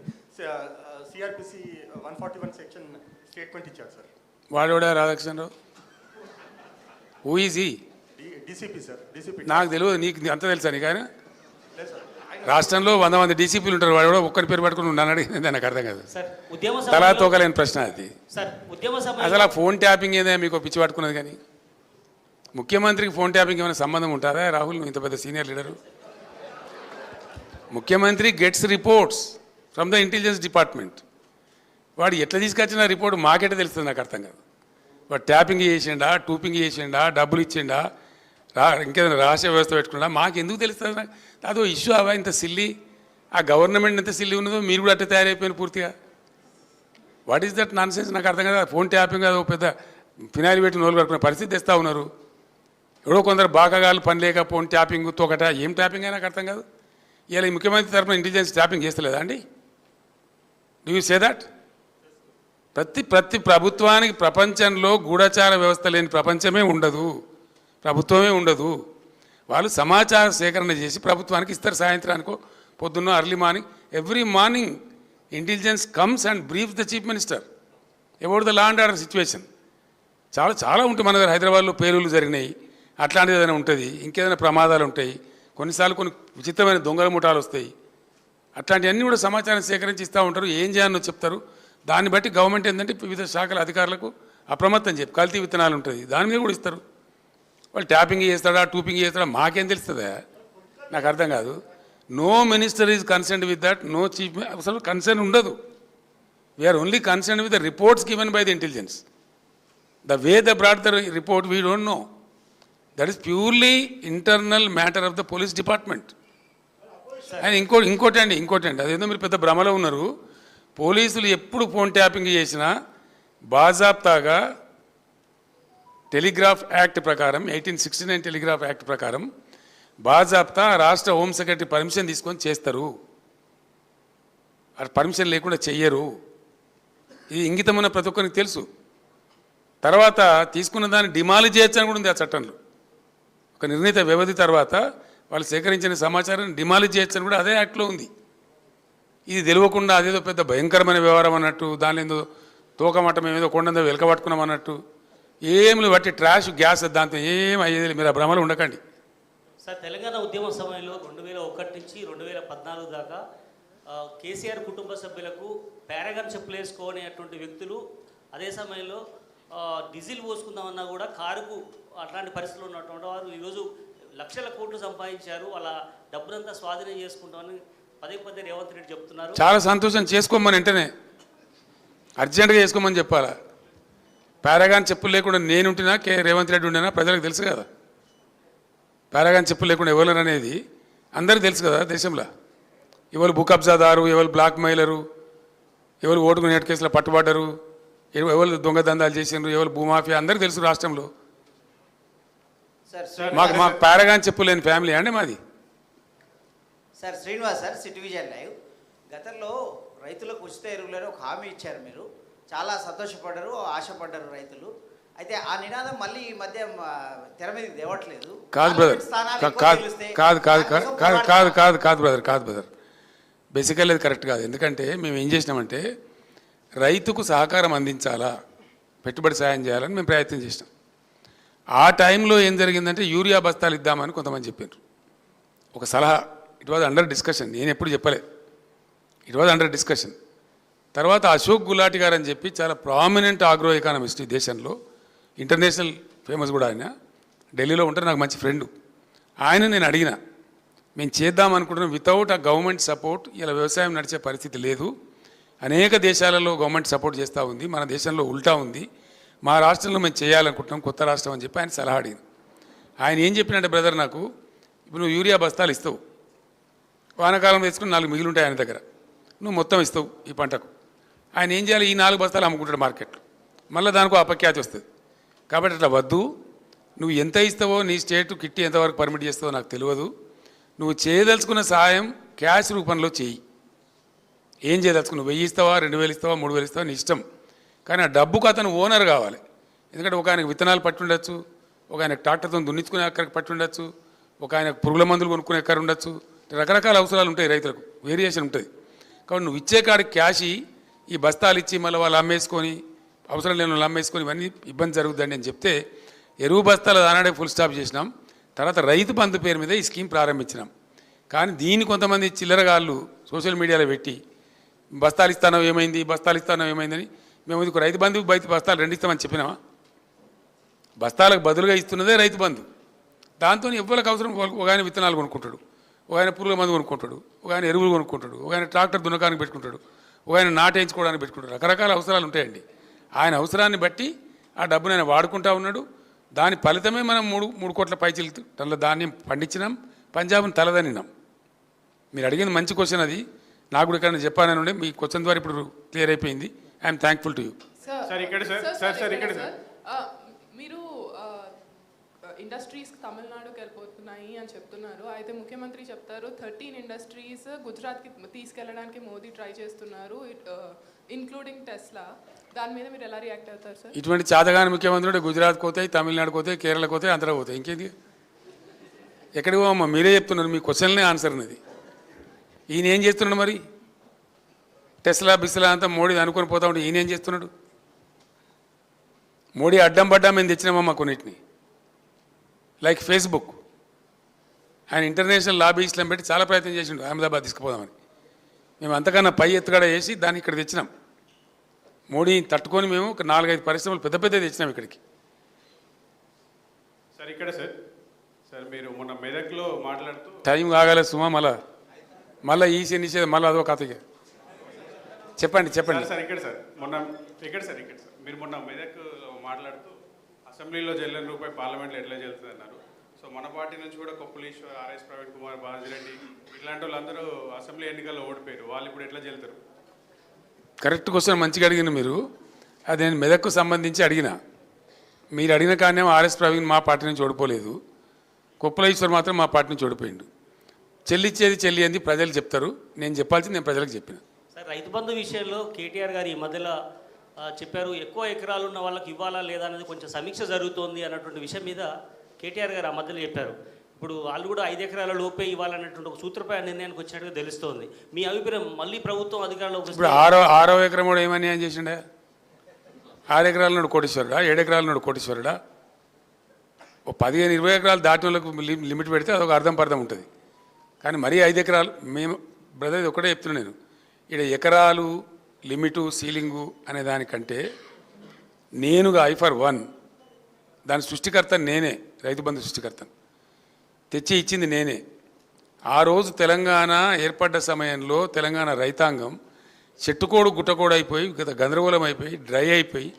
S14: సిఆర్పిసి 141 సెక్షన్ స్టేట్మెంట్ ఇచ్చారు సార్.
S1: వాడోడా Radhakishan Rao? Who is he?
S14: DCP sir, DCP.
S1: నాకు తెలియదు, నీకు అంత తెలుసా? నీకు ఆయన రాష్ట్రంలో 100 మంది డీసీపీలు ఉంటారు, వాడు కూడా ఒక్కరి పేరు పట్టుకుని నన్ను అడిగింది నాకు అర్థం కాదు. తలా తోకలేని ప్రశ్న అది. అసలు ఆ ఫోన్ ట్యాపింగ్ ఏదో మీకు పిచ్చి పట్టుకున్నది. కానీ ముఖ్యమంత్రికి ఫోన్ ట్యాపింగ్ ఏమైనా సంబంధం ఉంటుందా? రాహుల్, నువ్వు ఇంత పెద్ద సీనియర్ లీడరు. ముఖ్యమంత్రి gets reports from the intelligence department. వాడు ఎట్లా తీసుకొచ్చిన రిపోర్ట్ మాకెట్లా తెలుస్తుంది నాకు అర్థం కాదు. వాడు ట్యాపింగ్ చేసిండా, టూపింగ్ చేసిండా, డబ్బులు ఇచ్చిండా, ఇంకేదైనా రహస్య వ్యవస్థ పెట్టుకున్నా మాకు ఎందుకు తెలుస్తుంది? నాకు అదో ఇష్యూ అవా ఇంత సిల్లి. ఆ గవర్నమెంట్ ఎంత సిల్లి ఉన్నదో మీరు కూడా అట్లా తయారైపోయిన పూర్తిగా. What is that non sense? నాకు అర్థం కదా. ఫోన్ ట్యాపింగ్ అదో పెద్ద ఫినాయిల్ పెట్టి నోలు కట్టుకునే పరిస్థితి తెస్తూ ఉన్నారు. ఎవడో కొందరు బాగాగాలు పని లేక ఫోన్ ట్యాపింగ్ తోకట, ఏం ట్యాపింగ్ అయినా నాకు అర్థం కాదు. ఇలా ఈ ముఖ్యమంత్రి తరఫున ఇంటెలిజెన్స్ ట్యాపింగ్ చేస్తలేదా అండి? Do you say that? ప్రతి ప్రభుత్వానికి ప్రపంచంలో గూఢచార వ్యవస్థ లేని ప్రపంచమే ఉండదు, ప్రభుత్వమే ఉండదు. వాళ్ళు సమాచార సేకరణ చేసి ప్రభుత్వానికి ఇస్తారు. సాయంత్రానికో పొద్దున్న early morning, every morning intelligence comes and brief the chief minister about the law and order situation. చాలా ఉంటాయి. మన దగ్గర హైదరాబాద్లో పేలుళ్ళు జరిగినాయి, అట్లాంటిది ఏదైనా ఉంటుంది, ఇంకేదైనా ప్రమాదాలు ఉంటాయి, కొన్నిసార్లు కొన్ని విచిత్రమైన దొంగల ముఠాలు వస్తాయి. అట్లాంటివన్నీ కూడా సమాచారం సేకరించి ఇస్తూ ఉంటారు. ఏం చేయాలో చెప్తారు. దాన్ని బట్టి గవర్నమెంట్ ఏంటంటే వివిధ శాఖల అధికారులకు అప్రమత్తం చెప్పి కల్తీ విత్తనాలు ఉంటుంది, దాని మీద కూడా ఇస్తారు. వాళ్ళు ట్యాపింగ్ చేస్తాడా, టూపింగ్ చేస్తాడా మాకేం తెలుస్తుందా? నాకు అర్థం కాదు. No minister is concerned with that, no chief, అసలు కన్సర్న్ ఉండదు. We are only concerned with the reports given by the intelligence. The way they brought the report, we don't know. That is purely internal matter of the police department. And ఇంకోటి అండి, అదేదో మీరు పెద్ద భ్రమలో ఉన్నారు. పోలీసులు ఎప్పుడు ఫోన్ ట్యాపింగ్ చేసినా బాజాప్తాగా టెలిగ్రాఫ్ యాక్ట్ ప్రకారం, 1869 టెలిగ్రాఫ్ యాక్ట్ ప్రకారం బాజాప్తా రాష్ట్ర హోమ్ సెక్రటరీ పర్మిషన్ తీసుకొని చేస్తారు. పర్మిషన్ లేకుండా చెయ్యరు. ఇది ఇంగితమైన ప్రతి ఒక్కరికి తెలుసు. తర్వాత తీసుకున్న దాన్ని డిమాలిజ్ చేయొచ్చని కూడా ఉంది ఆ చట్టంలో. ఒక నిర్ణీత వ్యవధి తర్వాత వాళ్ళు సేకరించిన సమాచారాన్ని డిమాలిజ్ చేయొచ్చని కూడా అదే యాక్ట్లో ఉంది. ఇది తెలియకుండా అదేదో పెద్ద భయంకరమైన వ్యవహారం అన్నట్టు, దాని ఏదో తోకమట్టం ఏదో కొండందో వెలకబట్టుకున్నాం అన్నట్టు ఏమి బట్టి ట్రాష్ గ్యాస్ దాంతో ఏం అయ్యేది, మీరు ఆ భ్రమలు ఉండకండి.
S15: సార్ తెలంగాణ ఉద్యమ సమయంలో 2001 నుంచి 2014 దాకా కేసీఆర్ కుటుంబ సభ్యులకు పారాగాన్ చెప్పులు వేసుకోనేటువంటి వ్యక్తులు అదే సమయంలో డీజిల్ పోసుకుందామన్నా కూడా కారుకు అట్లాంటి పరిస్థితులు ఉన్నటువంటి వారు ఈరోజు లక్షల కోట్లు సంపాదించారు, వాళ్ళ డబ్బునంతా స్వాధీనం చేసుకుంటామని పదే పదే రేవంత్ రెడ్డి చెప్తున్నారు.
S1: చాలా సంతోషం, చేసుకోమని వెంటనే అర్జెంటుగా చేసుకోమని చెప్పాలా. పారాగాన్ చెప్పులు లేకుండా నేను ఉంటున్నా, రేవంత్ రెడ్డి ఉండినా ప్రజలకు తెలుసు కదా. పారాగాన్ చెప్పులు లేకుండా ఎవరు అనేది అందరికీ తెలుసు కదా దేశంలో. ఎవరు భూ కబ్జాదారు, ఎవరు బ్లాక్ మెయిలరు, ఎవరు ఓటుకు నేటి కేసులో పట్టుబడ్డరు, ఎవరు దొంగ దందాలు చేసినారు, ఎవరు భూమాఫియా అందరికీ తెలుసు రాష్ట్రంలో. మాకు పారాగాన్ చెప్పులు లేని ఫ్యామిలీ అండి మాది.
S16: Sir Srinivas sir, city vision live. గతంలో రైతులకు ఉచిత ఎరువులని ఒక హామీ ఇచ్చారు, మీరు చాలా సంతోషపడ్డారు, ఆశపడ్డారు రైతులు. అయితే ఆ నినాదం మళ్ళీ ఈ మధ్య తెర మీదకి తేవట్లేదు.
S1: కాదు బ్రదర్, కాదు బ్రదర్, బేసికల్లీ అది కరెక్ట్ కాదు. ఎందుకంటే మేము ఏం చేసినామంటే రైతుకు సహకారం అందించాలా, పెట్టుబడి సాయం చేయాలని మేము ప్రయత్నం చేసినాం. ఆ టైంలో ఏం జరిగిందంటే యూరియా బస్తాలు ఇద్దామని కొంతమంది చెప్పారు. ఒక సలహా, ఇట్ వాజ్ అండర్ డిస్కషన్, నేను ఎప్పుడు చెప్పలేదు, ఇట్ వాజ్ అండర్ డిస్కషన్. తర్వాత అశోక్ గులాటి గారు అని చెప్పి చాలా ప్రామినెంట్ ఆగ్రో ఎకానమిస్ట్ ఈ దేశంలో, ఇంటర్నేషనల్ ఫేమస్ కూడా ఆయన, ఢిల్లీలో ఉంటారు, నాకు మంచి ఫ్రెండు. ఆయన నేను అడిగిన, మేము చేద్దాం అనుకుంటున్నాం, వితౌట్ ఆ గవర్నమెంట్ సపోర్ట్ ఇలా వ్యవసాయం నడిచే పరిస్థితి లేదు. అనేక దేశాలలో గవర్నమెంట్ సపోర్ట్ చేస్తూ ఉంది, మన దేశంలో ఉల్టా ఉంది, మా రాష్ట్రంలో మేము చేయాలనుకుంటున్నాం కొత్త రాష్ట్రం అని చెప్పి ఆయన సలహా అడిగింది. ఆయన ఏం చెప్పినట్టే బ్రదర్, నాకు ఇప్పుడు నువ్వు యూరియా బస్తాలు ఇస్తావు, వానాకాలం వేసుకుని 4 మిగిలి ఉంటాయి ఆయన దగ్గర, నువ్వు మొత్తం ఇస్తావు ఈ పంటకు. ఆయన ఏం చేయాలి, ఈ 4 బస్తాలు అమ్ముకుంటాడు మార్కెట్లో, మళ్ళీ దానికి అపఖ్యాతి వస్తుంది. కాబట్టి అట్లా వద్దు, నువ్వు ఎంత ఇస్తావో, నీ స్టేట్ కిట్టి ఎంతవరకు పర్మిట్ చేస్తావో నాకు తెలియదు, నువ్వు చేయదలుచుకున్న సహాయం క్యాష్ రూపంలో చేయి. ఏం చేయదలుచుకున్నావు, 1000 ఇస్తావా, 2000 ఇస్తావా, 3000 ఇస్తావా, నీ ఇష్టం. కానీ ఆ డబ్బుకు అతను ఓనర్ కావాలి. ఎందుకంటే ఒక ఆయనకు విత్తనాలు పట్టి ఉండొచ్చు, ఒక ఆయనకు ట్రాక్టర్తో దున్నించుకునే ఎక్కడికి పట్టి ఉండొచ్చు, ఒక ఆయనకు పురుగుల మందులు కొనుక్కునే ఎక్కడ ఉండొచ్చు, రకరకాల అవసరాలు ఉంటాయి రైతులకు, వేరియేషన్ ఉంటుంది. కాబట్టి నువ్వు ఇచ్చే కాడికి క్యాష్ ఈ బస్తాలు ఇచ్చి మళ్ళీ వాళ్ళు అమ్మేసుకొని, అవసరం లేని వాళ్ళు అమ్మేసుకొని ఇవన్నీ ఇబ్బంది జరుగుతుందండి అని చెప్తే ఎరువు బస్తాలు దానాడే ఫుల్ స్టాప్ చేసినాం. తర్వాత రైతు బంధు పేరు మీద ఈ స్కీమ్ ప్రారంభించినాం. కానీ దీన్ని కొంతమంది చిల్లరగాళ్ళు సోషల్ మీడియాలో పెట్టి బస్తాలు ఇస్తానో ఏమైంది, బస్తాలు ఇస్తానో ఏమైందని, మేము ఇది రైతు బంధుకు బస్తాలు 2 ఇస్తామని చెప్పినామా? బస్తాలకు బదులుగా ఇస్తున్నదే రైతు బంధు. దాంతో ఎవరికి అవసరం, ఒక ఆయన విత్తనాలు కొనుక్కుంటాడు, ఒక ఆయన పురుగుల మందు కొనుక్కుంటాడు, ఒక ఆయన ఎరువులు కొనుక్కుంటాడు, ఒక ఆయన ట్రాక్టర్ దున్నకానికి పెట్టుకుంటాడు, ఒక ఆయన నాటేయించుకోవడానికి పెట్టుకుంటాడు, రకరకాల అవసరాలు ఉంటాయండి. ఆయన అవసరాన్ని బట్టి ఆ డబ్బును ఆయన వాడుకుంటా ఉన్నాడు. దాని ఫలితమే మనం 3 కోట్ల పైచిలు టన్నుల ధాన్యం పండించినాం, పంజాబ్ను తలదనినాం. మీరు అడిగింది మంచి క్వశ్చన్, అది నాకు కూడా ఇక్కడ చెప్పానని ఉండే, మీ క్వశ్చన్ ద్వారా ఇప్పుడు క్లియర్ అయిపోయింది. I'm thankful to you.
S7: Sir ఇక్కడ సార్ ఇక్కడ
S17: మీరు ఇండస్ట్రీస్ తమిళనాడుకి వెళ్ళిపోతున్నాయి అని చెప్తున్నారు. అయితే ముఖ్యమంత్రి చెప్తారు 13 ఇండస్ట్రీస్ గుజరాత్కి తీసుకెళ్ళడానికి మోదీ ట్రై చేస్తున్నారు, ఇన్క్లూడింగ్ టెస్లా. దాని మీద మీరు ఎలా రియాక్ట్ అవుతారు సార్?
S1: ఇటువంటి చాతగాని ముఖ్యమంత్రుడు గుజరాత్కి పోతాయి, తమిళనాడుకి పోతాయి, కేరళకు పోతాయి, ఆంధ్ర పోతాయి, ఇంకేంది? ఎక్కడికి పోమ్మా, మీరే చెప్తున్నారు, మీ క్వశ్చన్లే ఆన్సర్ ఉన్నది. ఈయన ఏం చేస్తున్నాడు మరి? టెస్లా బిస్లా అంతా మోడీ అనుకొని పోతా ఉంటే ఈయన ఏం చేస్తున్నాడు? మోడీ అడ్డం పడ్డా మేము తెచ్చినామమ్మా కొన్నిటిని, లైక్ ఫేస్బుక్. ఆయన ఇంటర్నేషనల్ లాబీస్లను పెట్టి చాలా ప్రయత్నం చేసిండు అహ్మదాబాద్ తీసుకుపోదామని. మేము అంతకన్నా పై ఎత్తుగడ వేసి దాన్ని ఇక్కడ తెచ్చినాం. మోడీని తట్టుకొని మేము ఒక 4-5 పరిశ్రమలు పెద్ద పెద్ద తెచ్చినాం ఇక్కడికి.
S7: సార్ ఇక్కడ సార్ మీరు మొన్న మెదక్లో మాట్లాడుతూ
S1: టైం కాగలే సుమా, మళ్ళీ ఈసీ నిషేధం, మళ్ళీ అదో కథగా చెప్పండి.
S7: సార్ ఇక్కడ సార్ మీరు మొన్న మెదక్లో మాట్లాడుతూ అసెంబ్లీలో చెల్లని రూపాయి పార్లమెంట్లో ఎట్లా చెల్లుతుంది అన్నారు. సో మన పార్టీ నుంచి కూడా కొప్పులీశ్వర్, ఆర్ఎస్ ప్రవీణ్ కుమార్, బాజిరెడ్డి ఇట్లాంటి వాళ్ళందరూ అసెంబ్లీ ఎన్నికల్లో ఓడిపోయారు, వాళ్ళు ఇప్పుడు ఎట్లా చెల్లుతారు?
S1: కరెక్ట్ క్వశ్చన్, మంచిగా అడిగిన మీరు. అది నేను మెదక్కు సంబంధించి అడిగిన. మీరు అడిగిన కానీ ఆర్ఎస్ ప్రవీణ్ మా పార్టీ నుంచి ఓడిపోలేదు, కొప్పులీశ్వర్ మాత్రం మా పార్టీ నుంచి ఓడిపోయిండు. చెల్లిచ్చేది చెల్లి అని ప్రజలు చెప్తారు, నేను చెప్పాల్సింది నేను ప్రజలకు చెప్పిన.
S15: సార్ రైతు బంధు విషయంలో కేటీఆర్ గారు ఈ మధ్యలో చెప్పారు, ఎక్కువ ఎకరాలు ఉన్న వాళ్ళకి ఇవ్వాలా లేదా అనేది కొంచెం సమీక్ష జరుగుతోంది అన్నటువంటి విషయం మీద కేటీఆర్ గారు ఆ మధ్యలో చెప్పారు. ఇప్పుడు వాళ్ళు కూడా 5 ఎకరాల లోపే ఇవ్వాలన్నటువంటి ఒక సూత్రప్రాయ నిర్ణయానికి వచ్చినట్టుగా తెలుస్తోంది. మీ అభిప్రాయం, మళ్ళీ ప్రభుత్వం అధికారంలోకి
S1: ఇప్పుడు 6వ ఎకరం కూడా ఏమని ఏం చేసిండే? 6 ఎకరాల నుండి కోటీశ్వరుడా, 7 ఎకరాల నుండి కోటీశ్వరుడా? ఓ 15-20 ఎకరాలు దాటిన వాళ్ళకు లిమిట్ పెడితే అదొక అర్థం పర్థం ఉంటుంది. కానీ మరీ 5 ఎకరాలు మేము బ్రదర్ ఇది ఒకటే చెప్తున్నాను నేను, ఇక్కడ ఎకరాలు లిమిటు సీలింగు అనే దానికంటే నేనుగా I/1 దాని సృష్టికర్త నేనే, రైతు బంధు సృష్టికర్తను తెచ్చి ఇచ్చింది నేనే. ఆ రోజు తెలంగాణ ఏర్పడ్డ సమయంలో తెలంగాణ రైతాంగం చెట్టుకోడు గుట్టకోడు అయిపోయి గందరగోళం అయిపోయి డ్రై అయిపోయి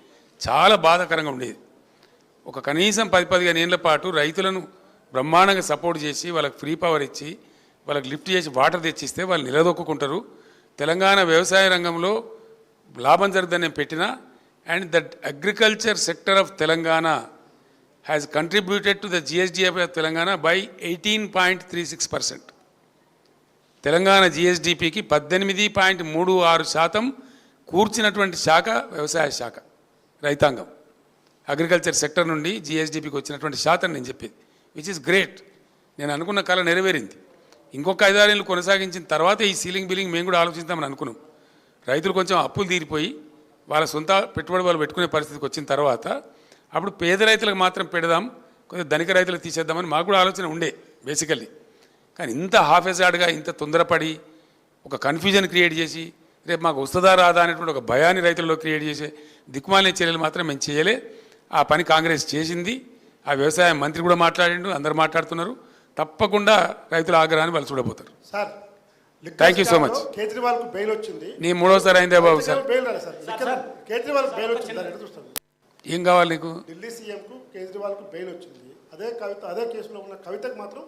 S1: చాలా బాధాకరంగా ఉండేది. ఒక కనీసం 10-15 ఏళ్ల పాటు రైతులను బ్రహ్మాండంగా సపోర్ట్ చేసి వాళ్ళకి ఫ్రీ పవర్ ఇచ్చి వాళ్ళకి లిఫ్ట్ చేసి వాటర్ తెచ్చిస్తే వాళ్ళు నిలదొక్కుంటారు. తెలంగాణ వ్యవసాయ రంగంలో లాభం జరుగుతుందని నేను పెట్టిన. And that agriculture sector of Telangana has contributed to the GSDP of Telangana by 18.36%. Telangana GSDPకి 18.36% కూర్చినటువంటి శాఖ వ్యవసాయ శాఖ, రైతాంగం. అగ్రికల్చర్ సెక్టర్ నుండి GSDPకి వచ్చినటువంటి శాతం నేను చెప్పేది, విచ్ ఇస్ గ్రేట్. నేను అనుకున్న కళ నెరవేరింది. ఇంకొక 5-6 ఏళ్ళు కొనసాగించిన తర్వాత ఈ సీలింగ్ బిల్లింగ్ మేము కూడా ఆలోచిస్తామని అనుకున్నాం. రైతులు కొంచెం అప్పులు తీరిపోయి వాళ్ళ సొంత పెట్టుబడి వాళ్ళు పెట్టుకునే పరిస్థితికి వచ్చిన తర్వాత అప్పుడు పేద రైతులకు మాత్రం పెడదాం, కొంచెం ధనిక రైతులకు తీసేద్దామని మాకు కూడా ఆలోచన ఉండే బేసికల్లీ. కానీ ఇంత హాఫెజాడ్గా ఇంత తొందరపడి ఒక కన్ఫ్యూజన్ క్రియేట్ చేసి రేపు మాకు వస్తుందా రాదా అనేటువంటి ఒక భయాన్ని రైతుల్లో క్రియేట్ చేసే దిక్కుమాలిన చర్యలు మాత్రం మేము చేయలే. ఆ పని కాంగ్రెస్ చేసింది. ఆ వ్యవసాయ మంత్రి కూడా మాట్లాడిండు, అందరు మాట్లాడుతున్నారు. తప్పకుండా రైతుల ఆగ్రహాన్ని వాళ్ళు చూడబోతారు.
S4: Sir
S1: thank you so much.
S4: కేజ్రీవాల్కు బెయిల్ వచ్చింది.
S1: నీ 3వసారి అయిందే బాబు సార్.
S4: బెయిల్ రాలేదు సార్. కేజ్రీవాల్ బెయిల్ వచ్చింది. చూస్తాను
S1: ఏం కావాలి నీకు?
S4: ఢిల్లీ సీఎంకు కేజ్రీవాల్కు బెయిల్ వచ్చింది. అదే కేసులో ఉన్న కవితకు మాత్రం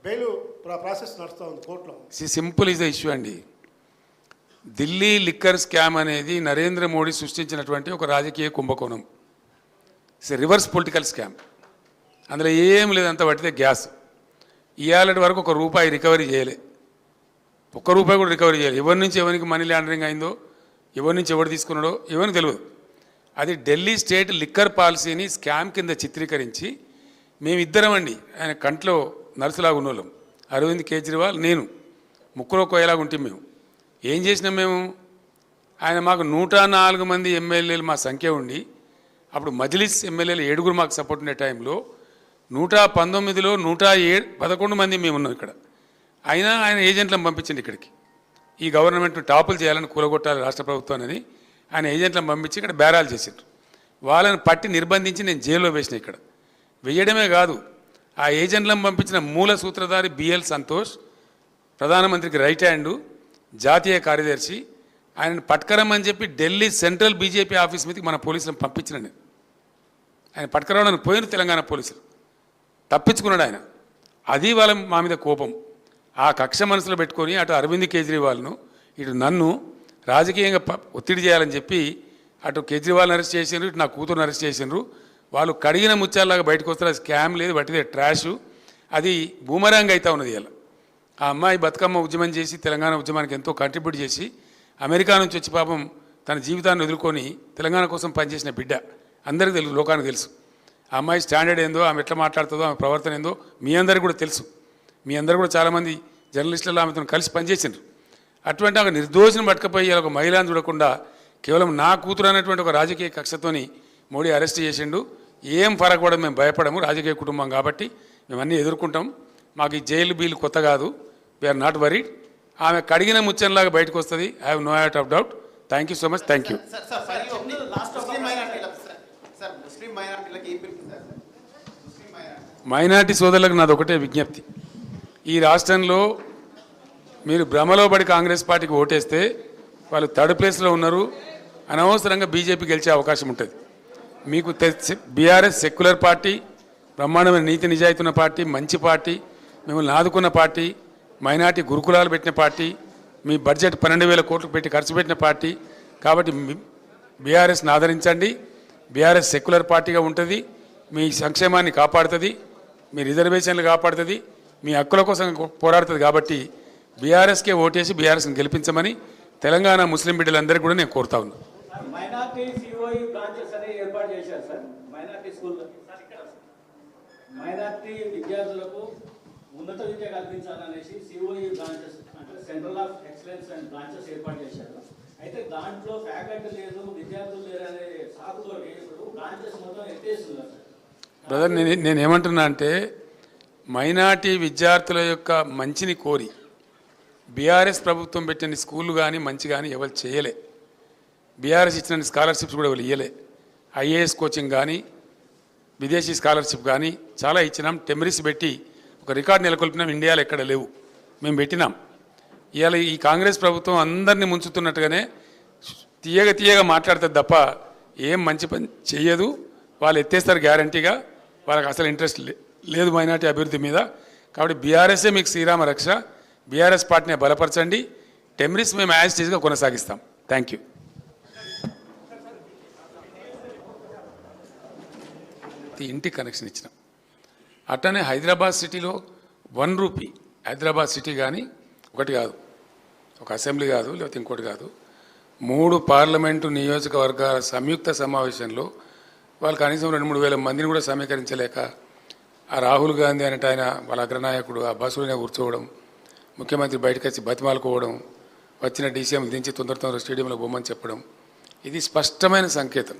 S4: బెయిల్ ప్రాసెస్ నడుస్తూ ఉంది కోర్టులో.
S1: సింపుల్ ఈజ్ ద ఇష్యూ అండి. ఢిల్లీ లిక్కర్ స్కామ్ అనేది నరేంద్ర మోడీ సృష్టించినటువంటి ఒక రాజకీయ కుంభకోణం. It's reverse political scam. అందులో ఏం లేదంత పట్టితే గ్యాస్. ఇవాళ వరకు ₹1 రికవరీ చేయలే, ₹1 కూడా రికవరీ చేయలేదు. ఎవరి నుంచి ఎవరికి మనీ లాండరింగ్ అయిందో, ఎవరి నుంచి ఎవరు తీసుకున్నాడో ఎవరికి తెలియదు. అది ఢిల్లీ స్టేట్ లిక్కర్ పాలసీని స్కామ్ కింద చిత్రీకరించి మేమిద్దరం అండి, ఆయన కంట్లో నర్సులాగా ఉన్నోళ్ళం, అరవింద్ కేజ్రీవాల్ నేను, ముక్కులో కోయలాగా ఉంటాం మేము. ఏం చేసినాం మేము? ఆయన మాకు 104 మంది ఎమ్మెల్యేలు మా సంఖ్య ఉండి, అప్పుడు మజ్లిస్ ఎమ్మెల్యేలు 7 మాకు సపోర్ట్ ఉండే టైంలో 119లో 111 మంది మేము ఉన్నాం ఇక్కడ. అయినా ఆయన ఏజెంట్లను పంపించండి ఇక్కడికి, ఈ గవర్నమెంట్ టాపులు చేయాలని కూలగొట్టాలి రాష్ట్ర ప్రభుత్వాన్ని ఆయన ఏజెంట్లను పంపించి ఇక్కడ బేరాలు చేశారు. వాళ్ళని పట్టి నిర్బంధించి నేను జైల్లో వేసిన. ఇక్కడ వేయడమే కాదు, ఆ ఏజెంట్లను పంపించిన మూల సూత్రధారి BL సంతోష్, ప్రధానమంత్రికి రైట్ హ్యాండు, జాతీయ కార్యదర్శి, ఆయనను పట్టుకరమని చెప్పి ఢిల్లీ సెంట్రల్ BJP ఆఫీస్ మీదకి మన పోలీసులను పంపించిన నేను. ఆయన పట్టుకరావడానికి పోయిన తెలంగాణ పోలీసులు తప్పించుకున్నాడు ఆయన. అది వాళ్ళ మా మీద కోపం. ఆ కక్ష మనసులో పెట్టుకొని అటు అరవింద్ కేజ్రీవాల్ను ఇటు నన్ను రాజకీయంగా ఒత్తిడి చేయాలని చెప్పి అటు కేజ్రీవాల్ని అరెస్ట్ చేసిండ్రు, ఇటు నా కూతురుని అరెస్ట్ చేసిండ్రు. వాళ్ళు కడిగిన ముత్యాలలాగా బయటకు వస్తారు. అది స్కామ్ లేదు, బట్టిదే ట్రాష్. అది బూమరాంగ్ అవుతా ఉన్నది. ఇలా ఆ అమ్మాయి బతుకమ్మ ఉద్యమం చేసి తెలంగాణ ఉద్యమానికి ఎంతో కంట్రిబ్యూట్ చేసి అమెరికా నుంచి వచ్చి పాపం తన జీవితాన్ని వదులుకొని తెలంగాణ కోసం పనిచేసిన బిడ్డ. అందరికీ తెలుసు, లోకానికి తెలుసు. ఆ అమ్మాయి స్టాండర్డ్ ఏందో, ఆమె ఎట్లా మాట్లాడుతుందో, ఆమె ప్రవర్తన ఏందో మీ అందరికీ కూడా తెలుసు. మీ అందరూ కూడా చాలామంది జర్నలిస్టులు ఆమెతో కలిసి పనిచేసిండ్రు. అటువంటి ఒక నిర్దోషిని పట్టుకపోయి ఒక మహిళను చూడకుండా కేవలం నా కూతురు అనేటువంటి ఒక రాజకీయ కక్షతోని మోడీ అరెస్ట్ చేసిండు. ఏం ఫరక్ పడదు, మేము భయపడము. రాజకీయ కుటుంబం కాబట్టి మేము అన్నీ ఎదుర్కొంటాం. మాకు ఈ జైలు బీలు కొత్త కాదు. We are not worried. ఆమె కడిగిన ముచ్చంలాగా బయటకు వస్తుంది. I have no doubt. Thank you so much. Thank you. Minority సోదరులకు నాది ఒకటే విజ్ఞప్తి. ఈ రాష్ట్రంలో మీరు భ్రమలో పడి కాంగ్రెస్ పార్టీకి ఓటేస్తే వాళ్ళు 3rd ప్లేస్లో ఉన్నారు. అనవసరంగా BJP గెలిచే అవకాశం ఉంటుంది. మీకు BRS సెక్యులర్ పార్టీ, బ్రహ్మాండమైన నీతి నిజాయితీ ఉన్న పార్టీ, మంచి పార్టీ, మిమ్మల్ని ఆదుకున్న పార్టీ, మైనార్టీ గురుకులాలు పెట్టిన పార్టీ, మీ బడ్జెట్ 12,000 కోట్లు పెట్టి ఖర్చు పెట్టిన పార్టీ. కాబట్టి BRSని ఆదరించండి. BRS సెక్యులర్ పార్టీగా ఉంటుంది, మీ సంక్షేమాన్ని కాపాడుతుంది, మీ రిజర్వేషన్లు కాపాడుతుంది, మీ హక్కుల కోసం పోరాడుతుంది. కాబట్టి BRSకే ఓటేసి BRSని గెలిపించమని తెలంగాణ ముస్లిం బిడ్డలందరికీ కూడా నేను కోరుతా ఉన్నాను.
S18: మైనార్టీ COE బ్రాంచెస్ అనేవి ఏర్పాటు చేశారు సార్. మైనార్టీ స్కూల్ మైనార్టీ విద్యార్థులకు ఉన్నత విద్య కల్పించాలనేసి COE బ్రాంచెస్ అంటే central of excellence and branches ఏర్పాటు చేశారు. అయితే దాంట్లో ఫ్యాకల్టీ లేదు, విద్యార్థులు లేరు అనే సాకుతో ఇప్పుడు బ్రాంచెస్ మొత్తం ఎత్తేస్తున్నారు సార్.
S1: బ్రదర్ నేనేమంటున్నా అంటే మైనార్టీ విద్యార్థుల యొక్క మంచిని కోరి బీఆర్ఎస్ ప్రభుత్వం పెట్టిన స్కూళ్ళు కానీ మంచి కానీ ఎవరు చేయలే. బీఆర్ఎస్ ఇచ్చిన స్కాలర్షిప్స్ కూడా ఎవరు ఇవ్వలే. ఐఏఎస్ కోచింగ్ కానీ విదేశీ స్కాలర్షిప్ కానీ చాలా ఇచ్చినాం. టెమరిస్ పెట్టి ఒక రికార్డు నెలకొల్పినాం. ఇండియాలో ఎక్కడ లేవు, మేము పెట్టినాం. ఇవాళ ఈ కాంగ్రెస్ ప్రభుత్వం అందరినీ ముంచుతున్నట్టుగానే తీయగా మాట్లాడుతుంది తప్ప ఏం మంచి పని చెయ్యదు. వాళ్ళు ఎత్తేస్తారు గ్యారంటీగా. వాళ్ళకి అసలు ఇంట్రెస్ట్ లేదు మైనార్టీ అభివృద్ధి మీద. కాబట్టి బీఆర్ఎస్ఏ మీకు శ్రీరామ రక్ష. బీఆర్ఎస్ పార్టీని బలపరచండి. టెమరిస్ మేము యాజ్ టీజ్గా కొనసాగిస్తాం. Thank you. ఇంటికి కనెక్షన్ ఇచ్చినాం. అట్లనే హైదరాబాద్ సిటీలో ₹1 హైదరాబాద్ సిటీ కానీ ఒకటి కాదు, ఒక అసెంబ్లీ కాదు, లేకపోతే ఇంకోటి కాదు, 3 పార్లమెంటు నియోజకవర్గాల సంయుక్త సమావేశంలో వాళ్ళు కనీసం 2-3 వేల మందిని కూడా సమీకరించలేక ఆ రాహుల్ గాంధీ అనేట ఆయన వాళ్ళ అగ్రనాయకుడు ఆ బస్సులోనే కూర్చోవడం, ముఖ్యమంత్రి బయటకు వచ్చి బతిమాలుకోవడం, వచ్చిన డీసీఎం దించి తొందర స్టేడియంలో బొమ్మని చెప్పడం, ఇది స్పష్టమైన సంకేతం.